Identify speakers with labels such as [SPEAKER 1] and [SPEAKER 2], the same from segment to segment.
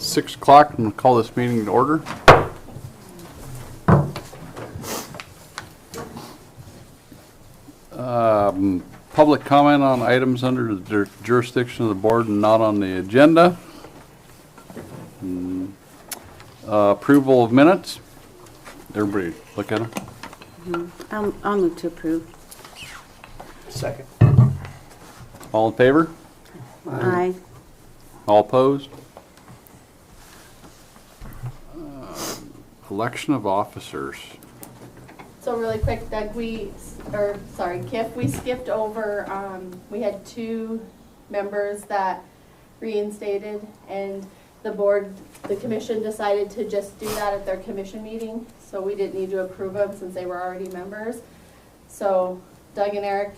[SPEAKER 1] 6 o'clock. I'm going to call this meeting to order. Public comment on items under the jurisdiction of the board and not on the agenda. Approval of minutes. Everybody look at them.
[SPEAKER 2] I'll move to approve.
[SPEAKER 3] Second.
[SPEAKER 1] All in favor?
[SPEAKER 2] Aye.
[SPEAKER 1] All opposed? Election of officers.
[SPEAKER 4] So really quick, Doug, Kip, we skipped over, we had 2 members that reinstated, and the commission decided to just do that at their commission meeting, so we didn't need to approve them since they were already members. So Doug and Eric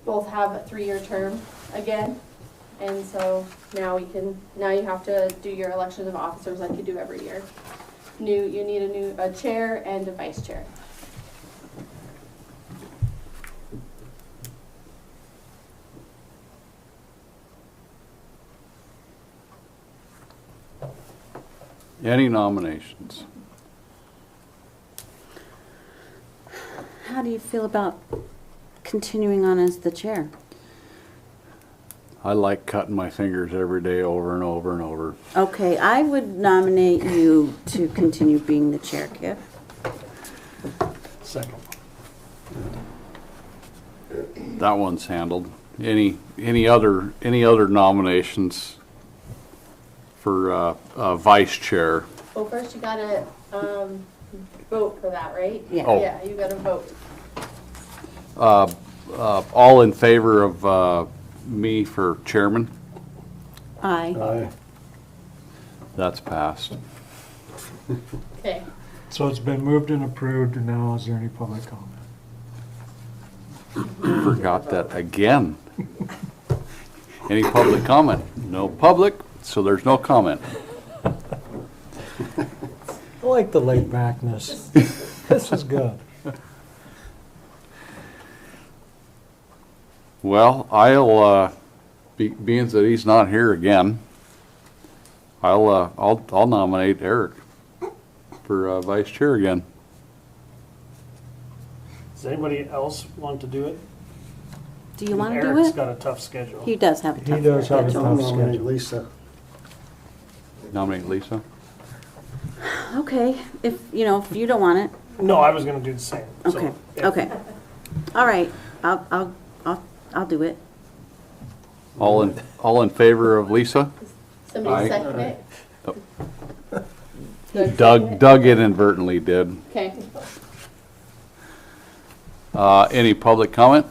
[SPEAKER 4] both have a 3-year term again, and so now you have to do your election of officers like you do every year. You need a chair and a vice chair.
[SPEAKER 1] Any nominations?
[SPEAKER 2] How do you feel about continuing on as the chair?
[SPEAKER 1] I like cutting my fingers every day over and over and over.
[SPEAKER 2] Okay, I would nominate you to continue being the chair, Kip.
[SPEAKER 3] Second.
[SPEAKER 1] That one's handled. Any other nominations for vice chair?
[SPEAKER 4] Well, first you gotta vote for that, right?
[SPEAKER 2] Yeah.
[SPEAKER 1] Oh.
[SPEAKER 4] Yeah, you gotta vote.
[SPEAKER 1] All in favor of me for chairman?
[SPEAKER 2] Aye.
[SPEAKER 3] Aye.
[SPEAKER 1] That's passed.
[SPEAKER 4] Okay.
[SPEAKER 3] So it's been moved and approved, and now is there any public comment?
[SPEAKER 1] Forgot that again. Any public comment? No public, so there's no comment.
[SPEAKER 3] I like the laid backness. This is good.
[SPEAKER 1] Well, I'll being that he's not here again, I'll nominate Eric for vice chair again.
[SPEAKER 5] Does anybody else want to do it?
[SPEAKER 2] Do you want to do
[SPEAKER 5] Eric's
[SPEAKER 2] it?
[SPEAKER 5] got a tough schedule.
[SPEAKER 2] He does have a tough
[SPEAKER 3] He does have a
[SPEAKER 2] schedule.
[SPEAKER 3] tough schedule.
[SPEAKER 6] Lisa.
[SPEAKER 1] Nominate Lisa.
[SPEAKER 2] Okay, if you don't want it.
[SPEAKER 5] No, I was going to do the same. So,
[SPEAKER 2] Okay.
[SPEAKER 5] yeah.
[SPEAKER 2] Okay. All right. I'll do it.
[SPEAKER 1] All in favor of Lisa?
[SPEAKER 4] Somebody
[SPEAKER 1] Aye.
[SPEAKER 4] second it?
[SPEAKER 1] Doug inadvertently did.
[SPEAKER 4] Okay.
[SPEAKER 1] Any public comment?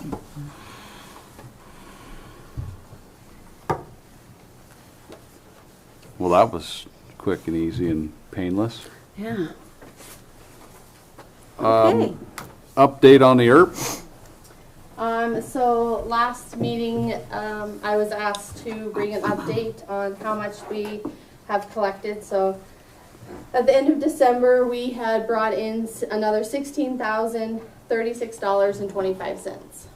[SPEAKER 1] Well, that was quick and easy and painless.
[SPEAKER 2] Yeah.
[SPEAKER 1] Um,
[SPEAKER 2] Okay.
[SPEAKER 1] Update on the ERP?
[SPEAKER 4] So last meeting, I was asked to bring an update on how much we have collected. So at the end of December, we had brought in another $16,036.25.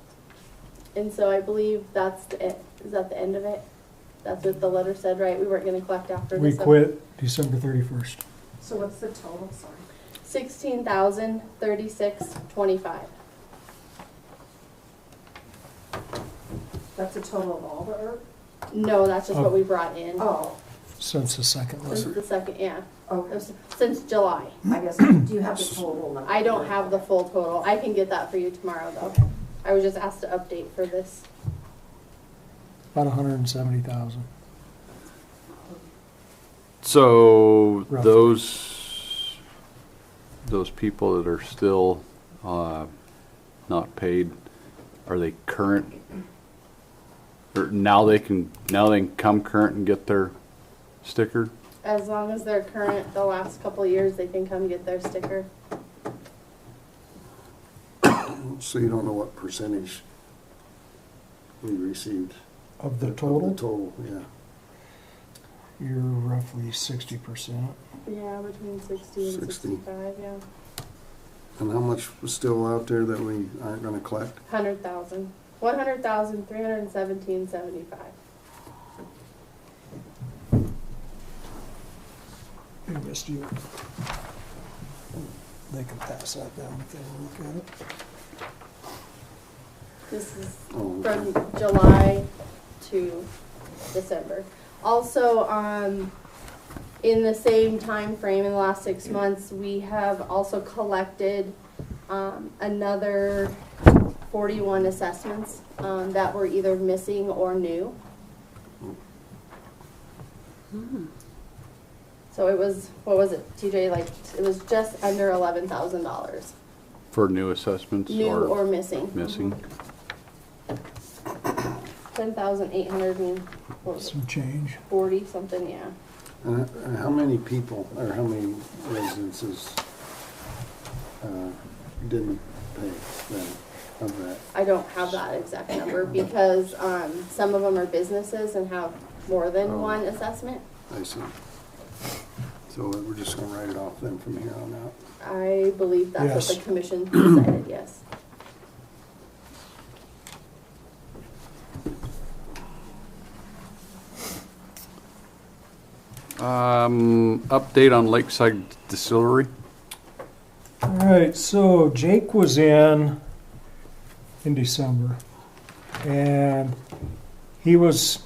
[SPEAKER 4] And so I believe that's it. Is that the end of it? That's what the letter said, right? We weren't going to collect after
[SPEAKER 3] We
[SPEAKER 4] December.
[SPEAKER 3] quit December 31st.
[SPEAKER 7] So what's the total, sorry?
[SPEAKER 4] $16,036.25.
[SPEAKER 7] That's the total of all the ERP?
[SPEAKER 4] No, that's just what we brought in.
[SPEAKER 7] Oh,
[SPEAKER 3] Since the second
[SPEAKER 4] Since
[SPEAKER 3] letter.
[SPEAKER 4] the second, yeah.
[SPEAKER 7] okay.
[SPEAKER 4] Since July.
[SPEAKER 7] I guess, do you have the total number?
[SPEAKER 4] I don't have the full total. I can get that for you tomorrow, though. I was just asked to update for this.
[SPEAKER 3] About 170,000.
[SPEAKER 1] So
[SPEAKER 3] Roughly.
[SPEAKER 1] those people that are still not paid, are they current? Or now they can come current and get their sticker?
[SPEAKER 4] As long as they're current the last couple of years, they can come get their sticker.
[SPEAKER 6] So you don't know what percentage we received?
[SPEAKER 3] Of the
[SPEAKER 6] Of
[SPEAKER 3] total,
[SPEAKER 6] the total, yeah.
[SPEAKER 3] you're roughly 60%.
[SPEAKER 4] Yeah, between 60 and
[SPEAKER 6] 60.
[SPEAKER 4] 65, yeah.
[SPEAKER 6] And how much was still out there that we aren't gonna collect?
[SPEAKER 4] 100,000. 100,317.75.
[SPEAKER 3] Hey, missed you. They can pass that down if they want to look at it.
[SPEAKER 4] This is
[SPEAKER 6] Oh, okay.
[SPEAKER 4] from July to December. Also, in the same time frame, in the last 6 months, we have also collected another 41 assessments that were either missing or new. So it was, what was it, TJ? Like, it was just under $11,000,
[SPEAKER 1] For new assessments
[SPEAKER 4] new or missing.
[SPEAKER 1] missing?
[SPEAKER 4] 10,800 and what was it,
[SPEAKER 3] Some change.
[SPEAKER 4] 40 something, yeah.
[SPEAKER 6] And how many people, or how many residences didn't pay then of that?
[SPEAKER 4] I don't have that exact number because some of them are businesses and have more than
[SPEAKER 6] Oh.
[SPEAKER 4] one assessment.
[SPEAKER 6] I see. So we're just gonna write it off then from here on out?
[SPEAKER 4] I believe that's
[SPEAKER 3] Yes.
[SPEAKER 4] what the commission decided, yes.
[SPEAKER 1] Update on Lakeside Distillery?
[SPEAKER 3] All right, so Jake was in December, and he was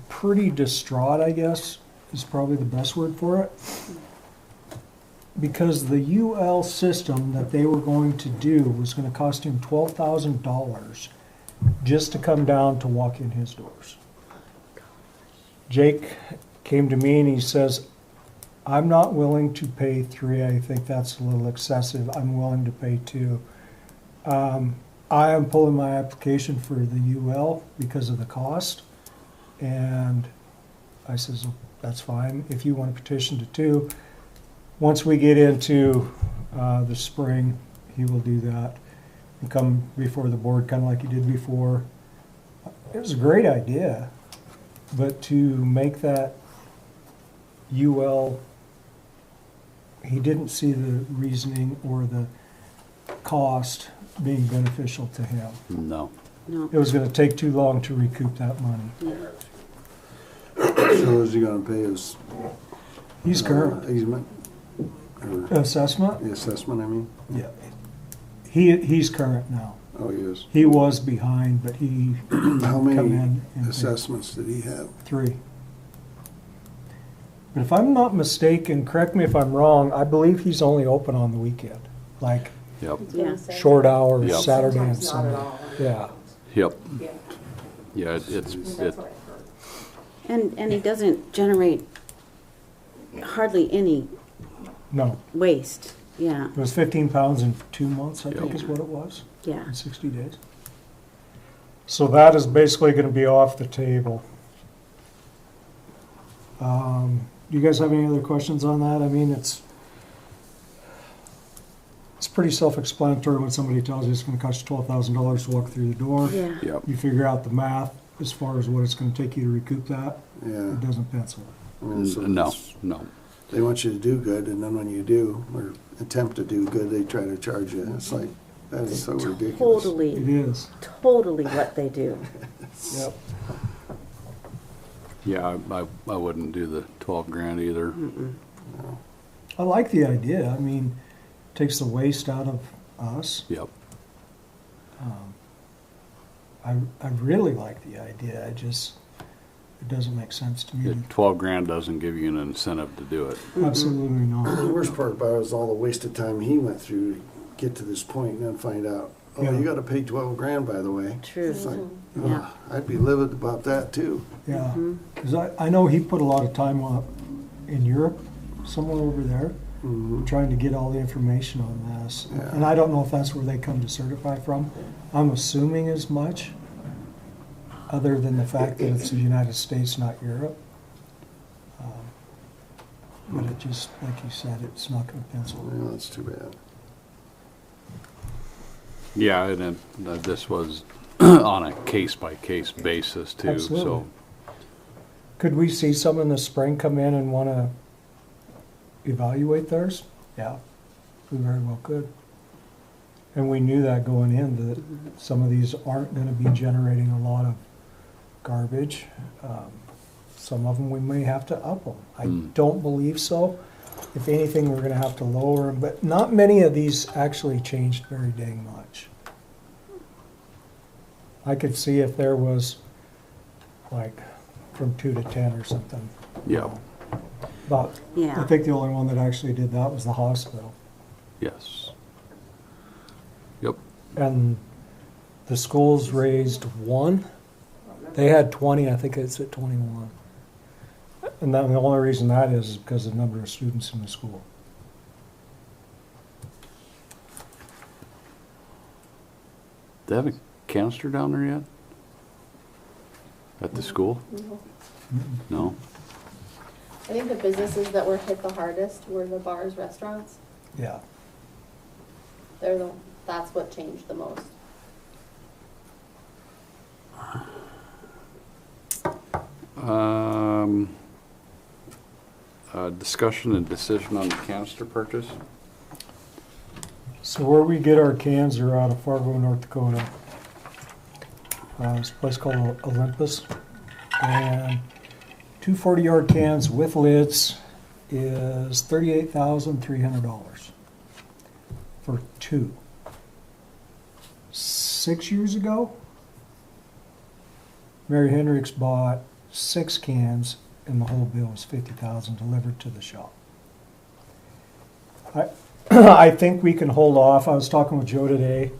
[SPEAKER 3] pretty distraught, I guess, is probably the best word for it. Because the UL system that they were going to do was going to cost him $12,000 just to come down to walk in his doors. Jake came to me and he says, I'm not willing to pay 3. I think that's a little excessive. I'm willing to pay 2. I am pulling my application for the UL because of the cost. And I says, that's fine. If you want to petition to 2, once we get into the spring, he will do that and come before the board, kind of like he did before. It was a great idea, but to make that UL, he didn't see the reasoning or the cost being beneficial to him.
[SPEAKER 1] No.
[SPEAKER 2] No.
[SPEAKER 3] It was going to take too long to recoup that money.
[SPEAKER 6] So is he gonna pay his?
[SPEAKER 3] He's current.
[SPEAKER 6] Easement? Or
[SPEAKER 3] Assessment?
[SPEAKER 6] the assessment, I mean?
[SPEAKER 3] Yeah. He's current now.
[SPEAKER 6] Oh, he is.
[SPEAKER 3] He was behind, but he
[SPEAKER 6] How
[SPEAKER 3] come
[SPEAKER 6] many
[SPEAKER 3] in and paid
[SPEAKER 6] assessments did he have?
[SPEAKER 3] 3. But if I'm not mistaken, correct me if I'm wrong, I believe he's only open on the weekend, like
[SPEAKER 1] Yep.
[SPEAKER 2] Yeah.
[SPEAKER 3] short hours,
[SPEAKER 1] Yep.
[SPEAKER 3] Saturday and
[SPEAKER 7] Sometimes not at
[SPEAKER 3] Sunday.
[SPEAKER 7] all.
[SPEAKER 3] Yeah.
[SPEAKER 1] Yep.
[SPEAKER 7] Yeah,
[SPEAKER 1] Yeah, it's,
[SPEAKER 7] that's
[SPEAKER 1] it,
[SPEAKER 7] what I've heard.
[SPEAKER 2] And he doesn't generate hardly any
[SPEAKER 3] No,
[SPEAKER 2] waste. Yeah,
[SPEAKER 3] it was 15 pounds in 2 months, I think
[SPEAKER 1] Yep.
[SPEAKER 3] is what it was,
[SPEAKER 2] yeah.
[SPEAKER 3] in 60 days. So that is basically going to be off the table. Do you guys have any other questions on that? I mean, it's pretty self-explanatory when somebody tells you it's going to cost you $12,000 to walk through the door.
[SPEAKER 2] Yeah.
[SPEAKER 1] yep.
[SPEAKER 3] You figure out the math as far as what it's going to take you to recoup that.
[SPEAKER 6] Yeah.
[SPEAKER 3] It doesn't pencil.
[SPEAKER 6] I mean, so
[SPEAKER 1] No,
[SPEAKER 6] it's-
[SPEAKER 1] no.
[SPEAKER 6] They want you to do good, and then when you do, or attempt to do good, they try to charge you. It's like, that is so ridiculous.
[SPEAKER 3] It
[SPEAKER 2] Totally,
[SPEAKER 3] is.
[SPEAKER 2] totally what they do.
[SPEAKER 3] Yep.
[SPEAKER 1] Yeah, I wouldn't do the 12 grand either.
[SPEAKER 2] Mm-mm.
[SPEAKER 3] I like the idea. I mean, takes the waste out of us.
[SPEAKER 1] Yep.
[SPEAKER 3] I really like the idea. It doesn't make sense to me.
[SPEAKER 1] 12 grand doesn't give you an incentive to do it.
[SPEAKER 3] Absolutely not.
[SPEAKER 6] The worst part about it is all the wasted time he went through to get to this point and then find out, oh,
[SPEAKER 3] Yeah.
[SPEAKER 6] you gotta pay 12 grand, by the way.
[SPEAKER 2] True.
[SPEAKER 6] It's like,
[SPEAKER 2] Yeah.
[SPEAKER 6] I'd be livid about that too.
[SPEAKER 3] Yeah.
[SPEAKER 2] Mm-hmm.
[SPEAKER 3] Because I know he put a lot of time up in Europe, somewhere over there,
[SPEAKER 6] Mhm.
[SPEAKER 3] trying to get all the information on this.
[SPEAKER 6] Yeah.
[SPEAKER 3] And I don't know if that's where they come to certify from. I'm assuming as much, other than the fact that it's the United States, not Europe. But it just, like you said, it's not going to pencil.
[SPEAKER 6] Yeah, that's too bad.
[SPEAKER 1] Yeah, and then this was on a case-by-case basis too,
[SPEAKER 3] Absolutely.
[SPEAKER 1] so.
[SPEAKER 3] Could we see some in the spring come in and want to evaluate theirs? Yeah, we very well could. And we knew that going in, that some of these aren't going to be generating a lot of garbage. Some of them we may have to up them. I don't believe so. If anything, we're gonna have to lower them, but not many of these actually changed very dang much. I could see if there was like from 2 to 10 or something.
[SPEAKER 1] Yeah,
[SPEAKER 3] But I
[SPEAKER 2] Yeah.
[SPEAKER 3] think the only one that actually did that was the hospital.
[SPEAKER 1] yes. Yep,
[SPEAKER 3] And the schools raised 1. They had 20, I think it's at 21. And that, the only reason that is because of the number of students in the school.
[SPEAKER 1] they have a canister down there yet? At the school?
[SPEAKER 4] No.
[SPEAKER 1] No?
[SPEAKER 4] I think the businesses that were hit the hardest were the bars, restaurants.
[SPEAKER 3] Yeah.
[SPEAKER 4] That's what changed the most.
[SPEAKER 1] Discussion and decision on the canister purchase?
[SPEAKER 3] So where we get our cans are out of Fargo, North Dakota. It's a place called Olympus. And 2 40-yard cans with lids is $38,300 for 2. 6 years ago, Mary Hendricks bought 6 cans and the whole bill was $50,000 delivered to the shop. I think we can hold off. I was talking with Joe today.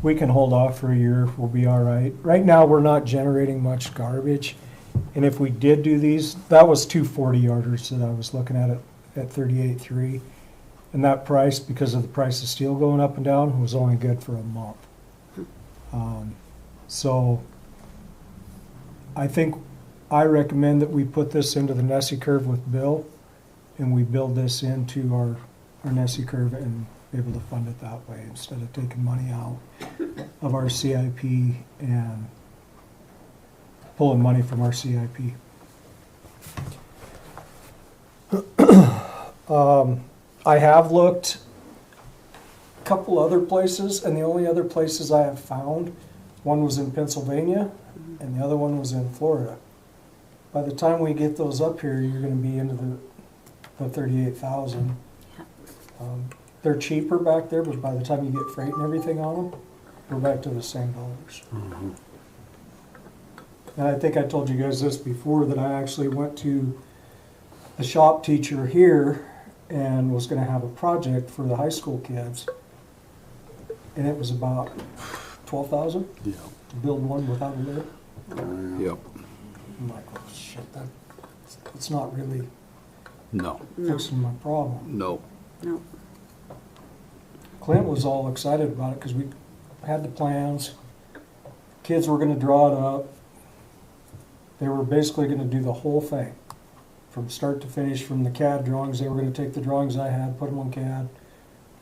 [SPEAKER 3] We can hold off for a year. We'll be all right. Right now, we're not generating much garbage. And if we did do these, that was 2 40-yarders that I was looking at at $38,300. And that price, because of the price of steel going up and down, was only good for a month. So I recommend that we put this into the Nessie curve with Bill, and we build this into our Nessie curve and be able to fund it that way instead of taking money out of our CIP and pulling money from our CIP. I have looked a couple other places, and the only other places I have found, one was in Pennsylvania and the other one was in Florida. By the time we get those up here, you're going to be into the 38,000. They're cheaper back there, but by the time you get freight and everything on them, we're back to the same dollars. And I think I told you guys this before, that I actually went to the shop teacher here and was going to have a project for the high school kids, and it was about $12,000
[SPEAKER 1] Yeah.
[SPEAKER 3] to build one without a lid.
[SPEAKER 1] Yep.
[SPEAKER 3] I'm like, oh shit, that's not really
[SPEAKER 1] No.
[SPEAKER 3] fixing my problem.
[SPEAKER 1] No.
[SPEAKER 2] No.
[SPEAKER 3] Clint was all excited about it because we had the plans. Kids were going to draw it up. They were basically going to do the whole thing from start to finish, from the CAD drawings. They were going to take the drawings I had, put them on CAD,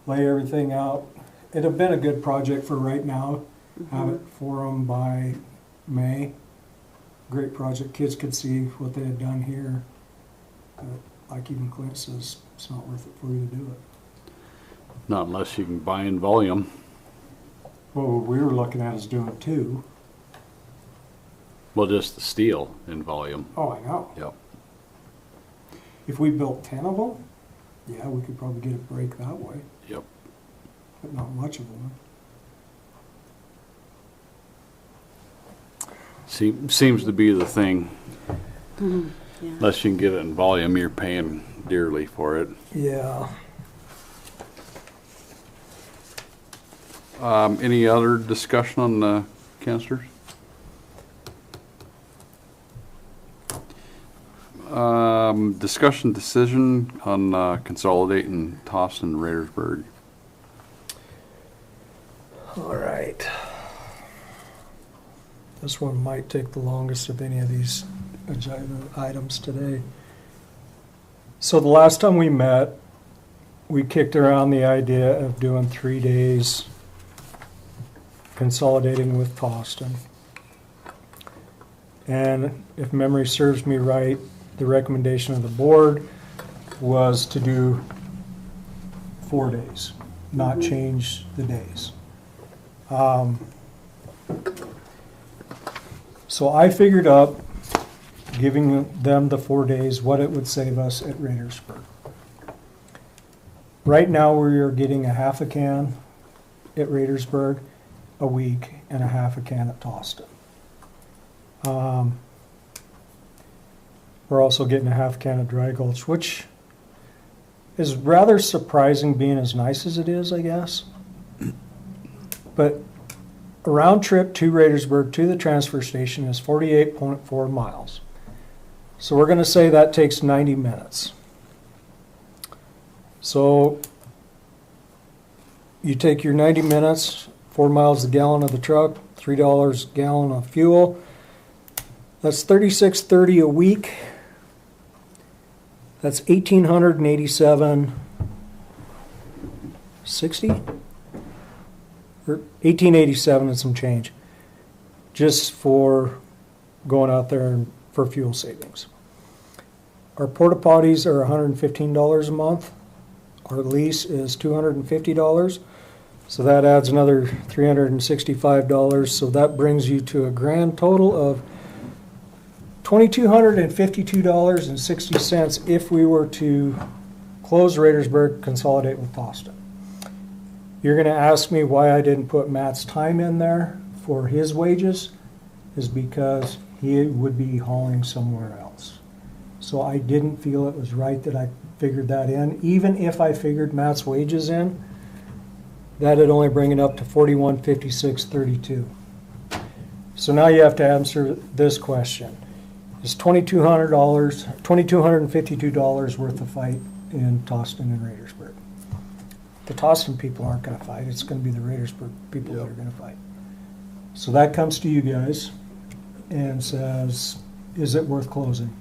[SPEAKER 3] lay everything out. It'd have been a good project for right now. Have it for them by May. Great project. Kids could see what they had done here. Like even Clint says, it's not worth it for you to do it.
[SPEAKER 1] Not unless you can buy in volume.
[SPEAKER 3] Well, what we were looking at is doing 2.
[SPEAKER 1] Well, just the steel in volume.
[SPEAKER 3] Oh, I know.
[SPEAKER 1] Yep.
[SPEAKER 3] If we built 10 of them, yeah, we could probably get a break that way,
[SPEAKER 1] Yep.
[SPEAKER 3] but not much of them.
[SPEAKER 1] Seems to be the thing.
[SPEAKER 2] Yeah.
[SPEAKER 1] Unless you can get it in volume, you're paying dearly for it.
[SPEAKER 3] Yeah.
[SPEAKER 1] Any other discussion on the canisters? Discussion decision on consolidating Tossin and Raidersburg.
[SPEAKER 3] All right. This one might take the longest of any of these agenda items today. So the last time we met, we kicked around the idea of doing 3 days consolidating with Tostin. And if memory serves me right, the recommendation of the board was to do 4 days, not change the days. So I figured up giving them the 4 days, what it would save us at Raidersburg. Right now, we are getting a half a can at Raidersburg a week and a half a can at Toston. We're also getting a half can of Dry Gulch, which is rather surprising being as nice as it is, I guess. But a round trip to Raidersburg to the transfer station is 48.4 miles. So we're going to say that takes 90 minutes. So you take your 90 minutes, 4 miles a gallon of the truck, $3 a gallon of fuel. That's $36.30 a week. That's $1,887.60 or $1,887 and some change, just for going out there and for fuel savings. Our porta potties are $115 a month. Our lease is $250, so that adds another $365. So that brings you to a grand total of $2,252.60 if we were to close Raidersburg, consolidate with Toston. You're going to ask me why I didn't put Matt's time in there for his wages, is because he would be hauling somewhere else. So I didn't feel it was right that I figured that in. Even if I figured Matt's wages in, that'd only bring it up to $41.56.32. So now you have to answer this question. Is $2,252 worth of fight in Toston and Raidersburg? The Toston people aren't going to fight. It's going to be the Raidersburg people that are going to fight. So that comes to you guys and says, is it worth closing?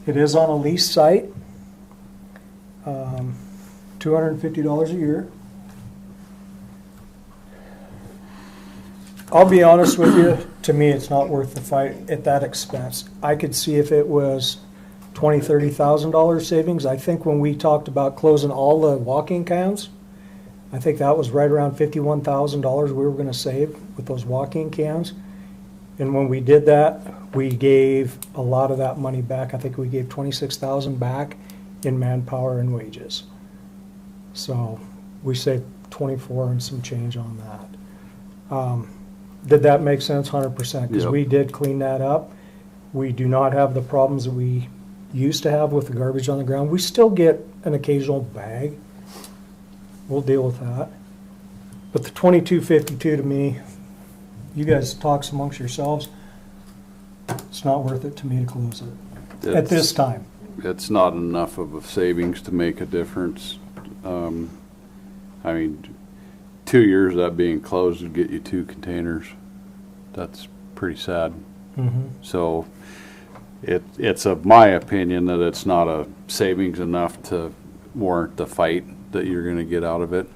[SPEAKER 3] It is on a lease site, $250 a year. I'll be honest with you, to me it's not worth the fight at that expense. I could see if it was $20,000, $30,000 savings. I think when we talked about closing all the walk-in cans, I think that was right around $51,000 we were going to save with those walk-in cans. And when we did that, we gave a lot of that money back. I think we gave $26,000 back in manpower and wages. So we saved 24 and some change on that. Did that make sense? 100%, because
[SPEAKER 1] Yep.
[SPEAKER 3] we did clean that up. We do not have the problems that we used to have with the garbage on the ground. We still get an occasional bag. We'll deal with that. But the $22.52 to me, you guys talk amongst yourselves, it's not worth it to me to close it at this time.
[SPEAKER 1] It's not enough of a savings to make a difference. I mean, 2 years of that being closed would get you 2 containers. That's pretty sad.
[SPEAKER 3] Mm-hmm.
[SPEAKER 1] So it's of my opinion that it's not a savings enough to warrant the fight that you're going to get out of it.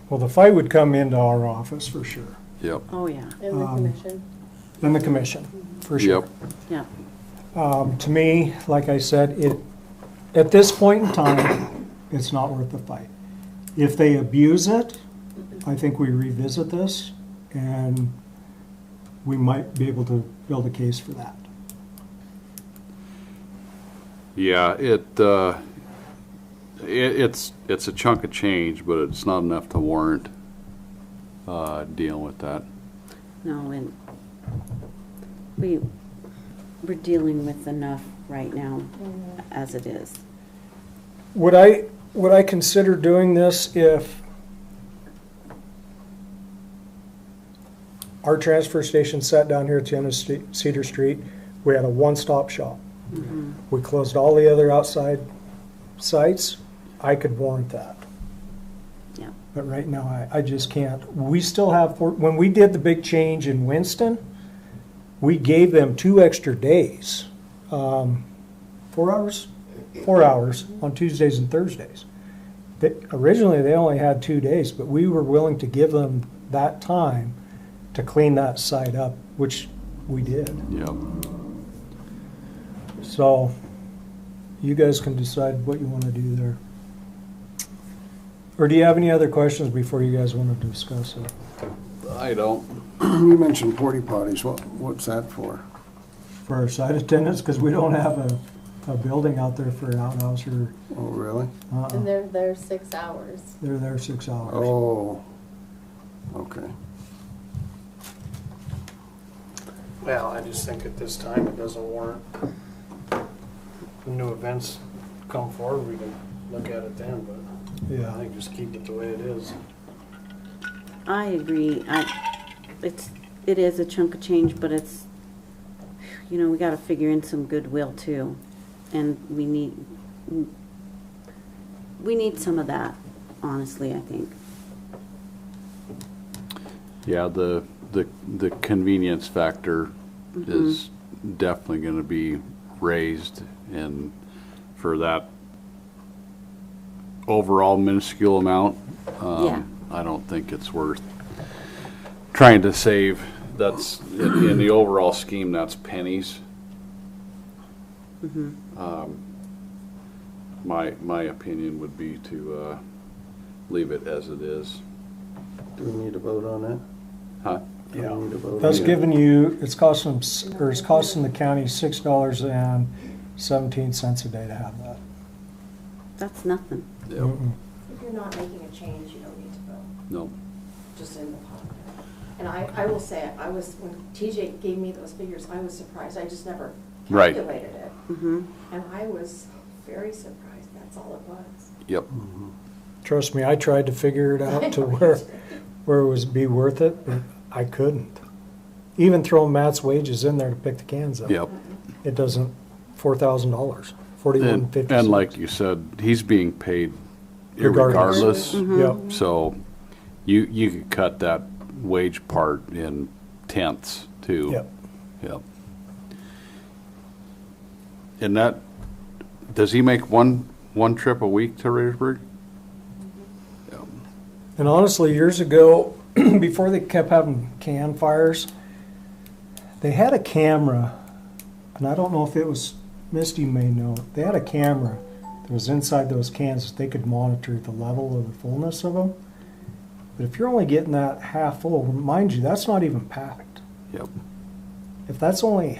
[SPEAKER 3] Well, the fight would come into our office for sure.
[SPEAKER 1] Yep.
[SPEAKER 2] Oh, yeah,
[SPEAKER 4] In the commission.
[SPEAKER 3] Then the commission, for sure.
[SPEAKER 1] Yep.
[SPEAKER 2] yeah.
[SPEAKER 3] To me, like I said, at this point in time, it's not worth the fight. If they abuse it, I think we revisit this, and we might be able to build a case for that.
[SPEAKER 1] Yeah, it's a chunk of change, but it's not enough to warrant dealing with that.
[SPEAKER 2] No, and we're dealing with enough right now as it is.
[SPEAKER 3] Would I consider doing this if our transfer station sat down here at the end of Cedar Street? We had a one-stop shop.
[SPEAKER 2] Mm-hmm.
[SPEAKER 3] We closed all the other outside sites. I could warrant that.
[SPEAKER 2] Yeah.
[SPEAKER 3] But right now, I just can't. We still have, when we did the big change in Winston, we gave them 2 extra days. 4 hours? 4 hours on Tuesdays and Thursdays. Originally, they only had 2 days, but we were willing to give them that time to clean that site up, which we did.
[SPEAKER 1] Yep.
[SPEAKER 3] So you guys can decide what you want to do there. Or do you have any other questions before you guys want to discuss it?
[SPEAKER 1] I don't.
[SPEAKER 6] You mentioned porta potties. What's that for?
[SPEAKER 3] for our site attendants, because we don't have a building out there for an outhouse or,
[SPEAKER 6] Oh, really?
[SPEAKER 4] And they're there 6 hours.
[SPEAKER 3] they're there 6 hours.
[SPEAKER 6] Oh, okay.
[SPEAKER 5] Well, I just think at this time it doesn't warrant. When new events come forward, we can look at it then, but I
[SPEAKER 3] Yeah,
[SPEAKER 5] think just keep it the way it is.
[SPEAKER 2] I agree. It is a chunk of change, but it's, you know, we gotta figure in some goodwill too. And we need some of that, honestly, I think.
[SPEAKER 1] Yeah, the convenience factor is definitely gonna be raised, and for that overall minuscule amount,
[SPEAKER 2] Yeah.
[SPEAKER 1] I don't think it's worth trying to save. That's, in the overall scheme, that's pennies. My opinion would be to leave it as it is.
[SPEAKER 6] Do we need to vote on that?
[SPEAKER 1] Huh?
[SPEAKER 6] Do we need to vote on
[SPEAKER 3] that's
[SPEAKER 6] that?
[SPEAKER 3] giving you, it's costing the county $6.17 a day to have that.
[SPEAKER 2] That's nothing.
[SPEAKER 1] Yep.
[SPEAKER 3] Mm-mm.
[SPEAKER 8] If you're not making a change, you don't need to vote,
[SPEAKER 1] No.
[SPEAKER 8] just in the pot. And I will say, when TJ gave me those figures, I was surprised, I just never
[SPEAKER 1] Right.
[SPEAKER 8] calculated it.
[SPEAKER 2] Mm-hmm.
[SPEAKER 8] And I was very surprised, that's all it was.
[SPEAKER 1] Yep.
[SPEAKER 3] Trust me, I tried to figure it out to where it would be worth it, but I couldn't. Even throwing Matt's wages in there to pick the cans up.
[SPEAKER 1] Yep.
[SPEAKER 3] It doesn't, $4,000, $41.50.
[SPEAKER 1] And like you said, he's being paid
[SPEAKER 3] Regardless.
[SPEAKER 1] irregardless.
[SPEAKER 3] Yep.
[SPEAKER 1] So you could cut that wage part in tenths too.
[SPEAKER 3] Yep.
[SPEAKER 1] Yep. And that, does he make one trip a week to Raidersburg? Yep.
[SPEAKER 3] And honestly, years ago, before they kept having can fires, they had a camera, and I don't know if it was, Misty may know, they had a camera that was inside those cans that they could monitor the level of the fullness of them. But if you're only getting that half full, mind you, that's not even packed.
[SPEAKER 1] Yep.
[SPEAKER 3] If that's only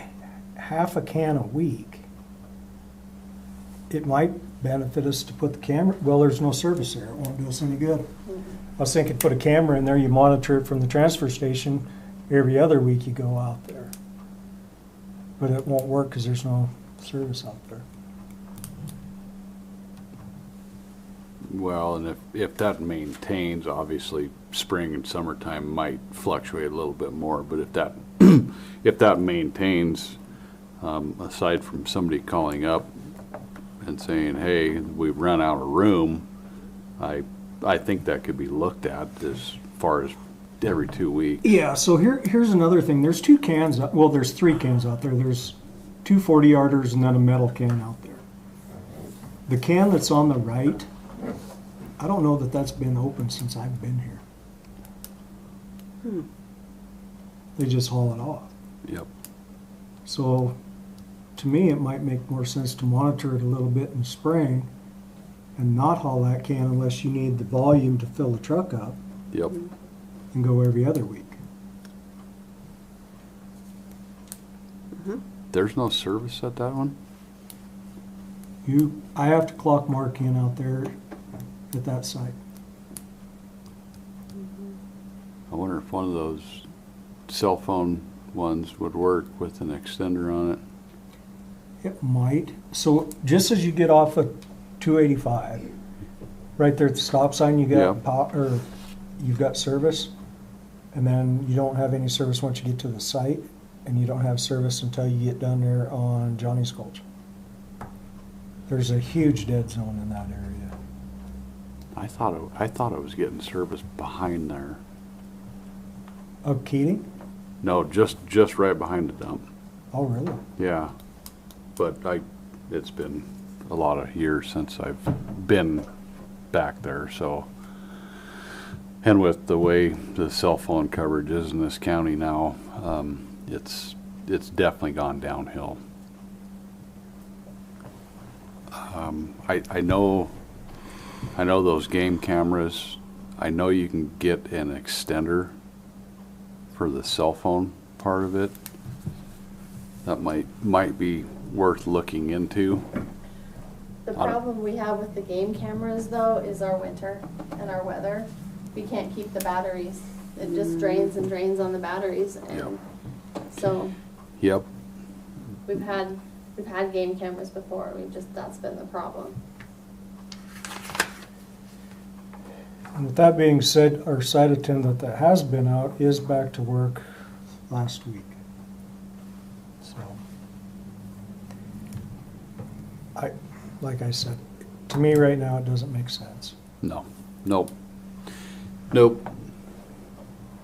[SPEAKER 3] half a can a week, it might benefit us to put the camera, well, there's no service there, it won't do us any good. I was thinking, put a camera in there, you monitor it from the transfer station, every other week you go out there. But it won't work because there's no service out there.
[SPEAKER 1] Well, and if that maintains, obviously spring and summertime might fluctuate a little bit more, but if that if that maintains, aside from somebody calling up and saying, hey, we've run out of room, I think that could be looked at as far as every 2 weeks.
[SPEAKER 3] Yeah, so here's another thing. There's two cans, well, there's 3 cans out there. There's 2 40-yarders and then a metal can out there. The can that's on the right, I don't know that that's been open since I've been here. They just haul it off.
[SPEAKER 1] Yep.
[SPEAKER 3] So, to me, it might make more sense to monitor it a little bit in the spring and not haul that can unless you need the volume to fill the truck up
[SPEAKER 1] Yep.
[SPEAKER 3] and go every other week.
[SPEAKER 1] There's no service at that one?
[SPEAKER 3] I have to clock Mark in out there at that site.
[SPEAKER 1] I wonder if one of those cell phone ones would work with an extender on it.
[SPEAKER 3] It might. So just as you get off of 285, right there at the stop sign, you
[SPEAKER 1] Yeah.
[SPEAKER 3] got you've got service, and then you don't have any service once you get to the site, and you don't have service until you get down there on Johnny's Gulch. There's a huge dead zone in that area.
[SPEAKER 1] I thought it was getting service behind there.
[SPEAKER 3] Up Keating?
[SPEAKER 1] No, just right behind the dump.
[SPEAKER 3] Oh, really?
[SPEAKER 1] Yeah, but it's been a lot of years since I've been back there, so. And with the way the cell phone coverage is in this county now, it's definitely gone downhill. I know those game cameras, I know you can get an extender for the cell phone part of it. that might be worth looking into.
[SPEAKER 4] The problem we have with the game cameras though is our winter and our weather. We can't keep the batteries. It just drains and drains on the batteries, and so
[SPEAKER 1] Yep.
[SPEAKER 4] we've had game cameras before. That's been the problem.
[SPEAKER 3] And with that being said, our site attendant that has been out is back to work last week. So, like I said, to me right now, it doesn't make sense.
[SPEAKER 1] No. Nope.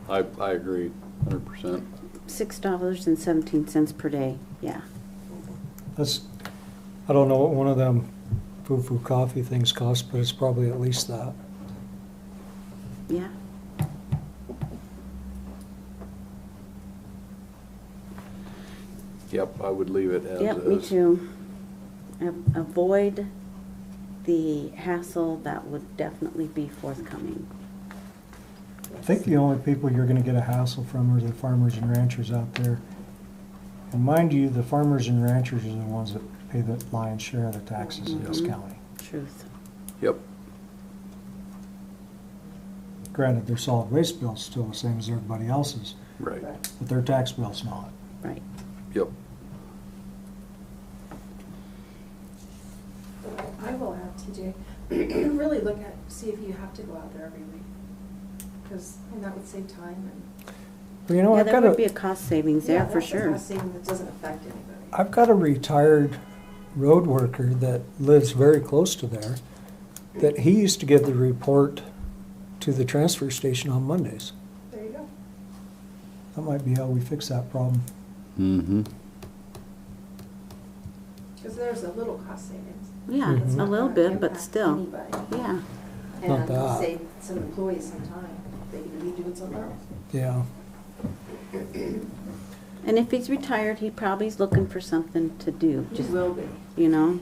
[SPEAKER 1] I agree 100%.
[SPEAKER 2] $6.17 per day, yeah.
[SPEAKER 3] That's, I don't know what one of them foo-foo coffee things costs, but it's probably at least that.
[SPEAKER 2] Yeah.
[SPEAKER 1] Yep, I would leave it as
[SPEAKER 2] Yep,
[SPEAKER 1] is.
[SPEAKER 2] me too. Avoid the hassle that would definitely be forthcoming.
[SPEAKER 3] I think the only people you're gonna get a hassle from are the farmers and ranchers out there. And mind you, the farmers and ranchers are the ones that pay the lion's share of the taxes in this
[SPEAKER 2] Mhm.
[SPEAKER 3] county.
[SPEAKER 2] Truth.
[SPEAKER 1] Yep.
[SPEAKER 3] Granted, their solid waste bill's still the same as everybody else's,
[SPEAKER 1] Right.
[SPEAKER 3] but their tax bill's not.
[SPEAKER 2] Right.
[SPEAKER 1] Yep.
[SPEAKER 8] I will add, TJ, really look at, see if you have to go out there every week. Because, and that would save time and.
[SPEAKER 3] Well, you know,
[SPEAKER 2] Yeah,
[SPEAKER 3] I've
[SPEAKER 2] there
[SPEAKER 3] got
[SPEAKER 2] would be a
[SPEAKER 3] a,
[SPEAKER 2] cost savings there for
[SPEAKER 8] that's a
[SPEAKER 2] sure.
[SPEAKER 8] cost saving that doesn't affect anybody.
[SPEAKER 3] I've got a retired road worker that lives very close to there, that he used to give the report to the transfer station on Mondays.
[SPEAKER 8] There you go.
[SPEAKER 3] That might be how we fix that problem.
[SPEAKER 1] Mm-hmm.
[SPEAKER 8] Because there's a little cost savings.
[SPEAKER 2] Yeah,
[SPEAKER 8] It's
[SPEAKER 2] a
[SPEAKER 8] not
[SPEAKER 2] little
[SPEAKER 8] gonna
[SPEAKER 2] bit, but
[SPEAKER 8] impact
[SPEAKER 2] still,
[SPEAKER 8] anybody.
[SPEAKER 2] yeah.
[SPEAKER 3] Not
[SPEAKER 8] And
[SPEAKER 3] bad.
[SPEAKER 8] save some employees some time. They can be doing something else.
[SPEAKER 3] Yeah.
[SPEAKER 2] And if he's retired, he probably is looking for something to do,
[SPEAKER 8] Just
[SPEAKER 2] just,
[SPEAKER 8] will be.
[SPEAKER 2] you know?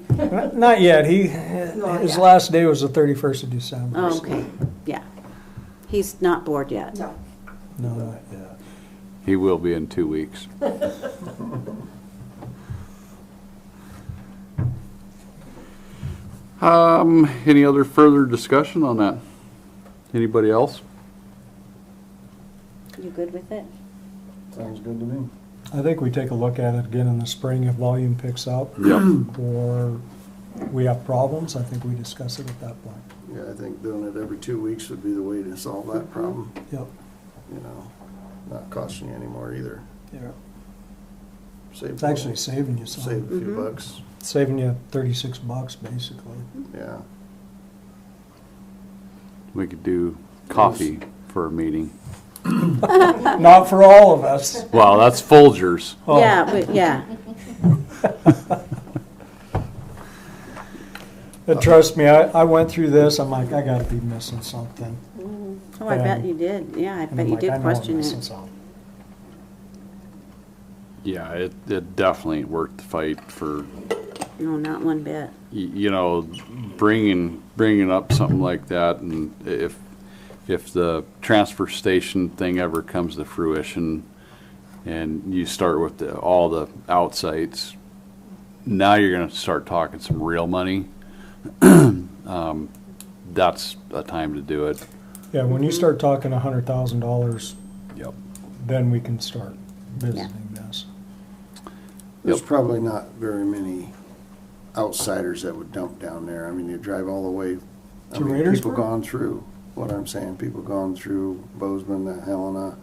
[SPEAKER 3] Not yet. His
[SPEAKER 8] yeah.
[SPEAKER 3] last day was the 31st of December.
[SPEAKER 2] Oh,
[SPEAKER 3] so-
[SPEAKER 2] okay, yeah. He's not bored yet.
[SPEAKER 8] No.
[SPEAKER 3] No, not yet.
[SPEAKER 1] He will be in 2 weeks. Any other further discussion on that? Anybody else?
[SPEAKER 2] You good with it?
[SPEAKER 6] Sounds good to me.
[SPEAKER 3] I think we take a look at it again in the spring if volume picks up.
[SPEAKER 1] Yep.
[SPEAKER 3] Or we have problems, I think we discuss it at that point.
[SPEAKER 6] Yeah, I think doing it every 2 weeks would be the way to solve that problem,
[SPEAKER 3] Yep.
[SPEAKER 6] you know, not costing you anymore either.
[SPEAKER 3] Yeah.
[SPEAKER 6] Save
[SPEAKER 3] It's actually saving you some.
[SPEAKER 6] Save a few
[SPEAKER 2] Mhm.
[SPEAKER 6] bucks,
[SPEAKER 3] Saving you $36 basically.
[SPEAKER 6] yeah.
[SPEAKER 1] We could do coffee for a meeting.
[SPEAKER 3] Not for all of us.
[SPEAKER 1] Well, that's Folgers.
[SPEAKER 3] Oh.
[SPEAKER 2] Yeah, but, yeah.
[SPEAKER 3] But trust me, I went through this, I'm like, I gotta be missing something.
[SPEAKER 2] Oh, I bet
[SPEAKER 3] And-
[SPEAKER 2] you did, yeah, I
[SPEAKER 3] And
[SPEAKER 2] bet
[SPEAKER 3] I'm
[SPEAKER 2] you
[SPEAKER 3] like, I
[SPEAKER 2] did
[SPEAKER 3] know I'm
[SPEAKER 2] question
[SPEAKER 3] missing
[SPEAKER 2] it.
[SPEAKER 3] something.
[SPEAKER 1] Yeah, it definitely ain't worth the fight for,
[SPEAKER 2] No, not one bit.
[SPEAKER 1] you know, bringing up something like that, and if the transfer station thing ever comes to fruition, and you start with all the outsites, now you're gonna start talking some real money. That's a time to do it.
[SPEAKER 3] Yeah, when you start talking $100,000,
[SPEAKER 1] Yep.
[SPEAKER 3] then we can start visiting this.
[SPEAKER 6] There's
[SPEAKER 1] Yep.
[SPEAKER 6] probably not very many outsiders that would dump down there. I mean, you drive all the way. I
[SPEAKER 3] To
[SPEAKER 6] mean,
[SPEAKER 3] Raidersburg?
[SPEAKER 6] people gone through, what I'm saying, people gone through Bozeman, to Helena.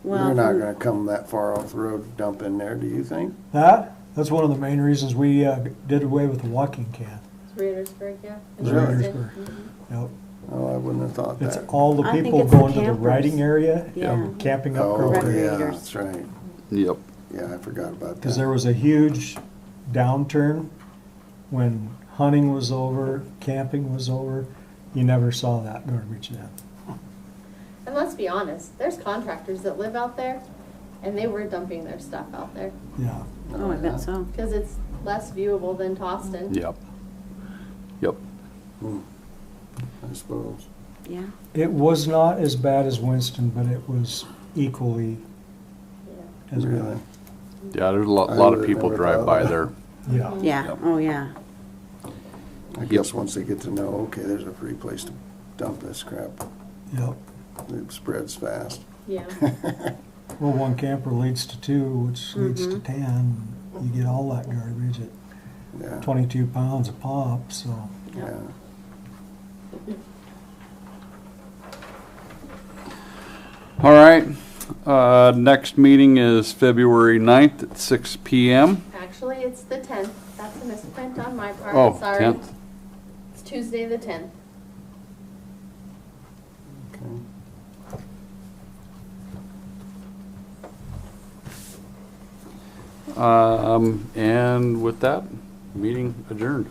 [SPEAKER 2] Well,
[SPEAKER 6] They're not
[SPEAKER 2] from-
[SPEAKER 6] gonna come that far off the road to dump in there, do you think?
[SPEAKER 3] That's one of the main reasons we did away with the walking can.
[SPEAKER 4] Raidersburg, yeah. in
[SPEAKER 6] Really?
[SPEAKER 4] Houston.
[SPEAKER 3] Raidersburg.
[SPEAKER 4] Mhm.
[SPEAKER 3] Yep.
[SPEAKER 6] Oh, I wouldn't have thought
[SPEAKER 3] It's
[SPEAKER 6] that.
[SPEAKER 3] all the
[SPEAKER 2] I think
[SPEAKER 3] people
[SPEAKER 2] it's the
[SPEAKER 3] going to the
[SPEAKER 2] campers.
[SPEAKER 3] riding area,
[SPEAKER 2] Yeah.
[SPEAKER 3] camping up
[SPEAKER 6] Oh,
[SPEAKER 3] Grove
[SPEAKER 6] yeah,
[SPEAKER 3] Ridge.
[SPEAKER 2] Recreators.
[SPEAKER 6] that's right.
[SPEAKER 1] Yep.
[SPEAKER 6] Yeah, I forgot about
[SPEAKER 3] Because there
[SPEAKER 6] that.
[SPEAKER 3] was a huge downturn when hunting was over, camping was over. You never saw that garbage then.
[SPEAKER 4] And let's be honest, there's contractors that live out there, and they were dumping their stuff out there,
[SPEAKER 3] Yeah.
[SPEAKER 2] Oh, I
[SPEAKER 6] yeah.
[SPEAKER 2] bet so.
[SPEAKER 4] because it's less viewable than Toston.
[SPEAKER 1] Yep. Yep.
[SPEAKER 6] I suppose.
[SPEAKER 2] Yeah,
[SPEAKER 3] It was not as bad as Winston, but it was equally
[SPEAKER 4] Yeah.
[SPEAKER 3] as
[SPEAKER 6] Really?
[SPEAKER 3] bad.
[SPEAKER 1] Yeah, there's a lot
[SPEAKER 6] I
[SPEAKER 1] of
[SPEAKER 6] would've
[SPEAKER 1] people
[SPEAKER 6] never
[SPEAKER 1] drive
[SPEAKER 6] thought
[SPEAKER 1] by
[SPEAKER 6] of
[SPEAKER 1] there.
[SPEAKER 3] Yeah.
[SPEAKER 2] Yeah,
[SPEAKER 1] Yep.
[SPEAKER 2] oh, yeah.
[SPEAKER 6] I guess once they get to know, okay, there's a free place to dump this crap,
[SPEAKER 3] Yep.
[SPEAKER 6] it spreads fast.
[SPEAKER 4] Yeah.
[SPEAKER 3] Well, one camper leads to two, which leads to 10. You get all that garbage at
[SPEAKER 6] Yeah,
[SPEAKER 3] 22 pounds a pop, so.
[SPEAKER 6] yeah.
[SPEAKER 1] All right, next meeting is February 9th at 6 PM.
[SPEAKER 4] Actually, it's the 10th. That's a misprint on my part.
[SPEAKER 1] Oh,
[SPEAKER 4] Sorry.
[SPEAKER 1] 10th.
[SPEAKER 4] It's Tuesday the 10th.
[SPEAKER 6] Okay.
[SPEAKER 1] And with that, meeting adjourned.